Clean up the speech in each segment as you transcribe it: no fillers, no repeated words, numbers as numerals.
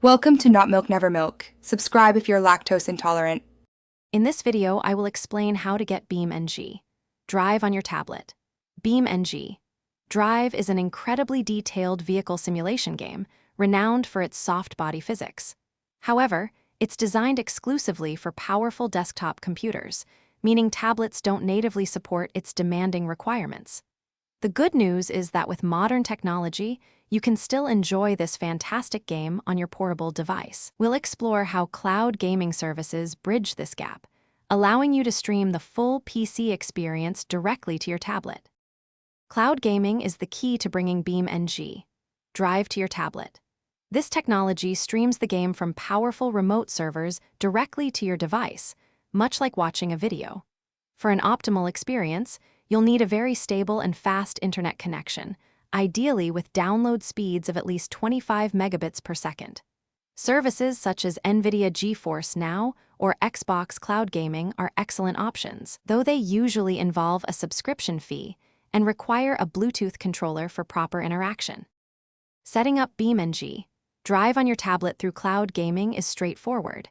Welcome to Not Milk Never Milk. Subscribe if you're lactose intolerant. In this video, I will explain how to get BeamNG Drive on your tablet. BeamNG Drive is an incredibly detailed vehicle simulation game renowned for its soft body physics. However, it's designed exclusively for powerful desktop computers, meaning tablets don't natively support its demanding requirements. The good news is that with modern technology, you can still enjoy this fantastic game on your portable device. We'll explore how cloud gaming services bridge this gap, allowing you to stream the full PC experience directly to your tablet. Cloud gaming is the key to bringing BeamNG Drive to your tablet. This technology streams the game from powerful remote servers directly to your device, much like watching a video. For an optimal experience, you'll need a very stable and fast internet connection, ideally with download speeds of at least 25 megabits per second. Services such as NVIDIA GeForce Now or Xbox Cloud Gaming are excellent options, though they usually involve a subscription fee and require a Bluetooth controller for proper interaction. Setting up BeamNG Drive on your tablet through cloud gaming is straightforward.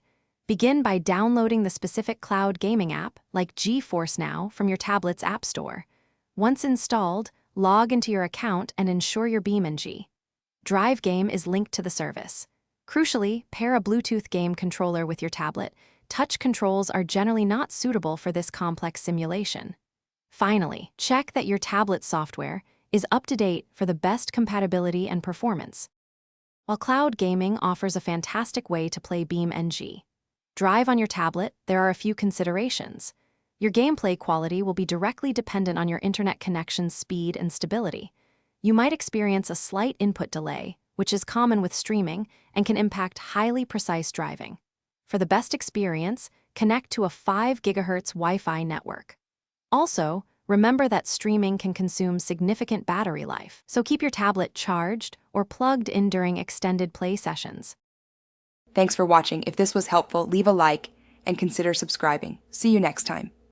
Begin by downloading the specific cloud gaming app, like GeForce Now, from your tablet's app store. Once installed, log into your account and ensure your BeamNG Drive game is linked to the service. Crucially, pair a Bluetooth game controller with your tablet. Touch controls are generally not suitable for this complex simulation. Finally, check that your tablet software is up to date for the best compatibility and performance. While cloud gaming offers a fantastic way to play BeamNG Drive on your tablet, there are a few considerations. Your gameplay quality will be directly dependent on your internet connection's speed and stability. You might experience a slight input delay, which is common with streaming and can impact highly precise driving. For the best experience, connect to a 5 GHz Wi-Fi network. Also, remember that streaming can consume significant battery life, so keep your tablet charged or plugged in during extended play sessions. Thanks for watching. If this was helpful, leave a like and consider subscribing. See you next time.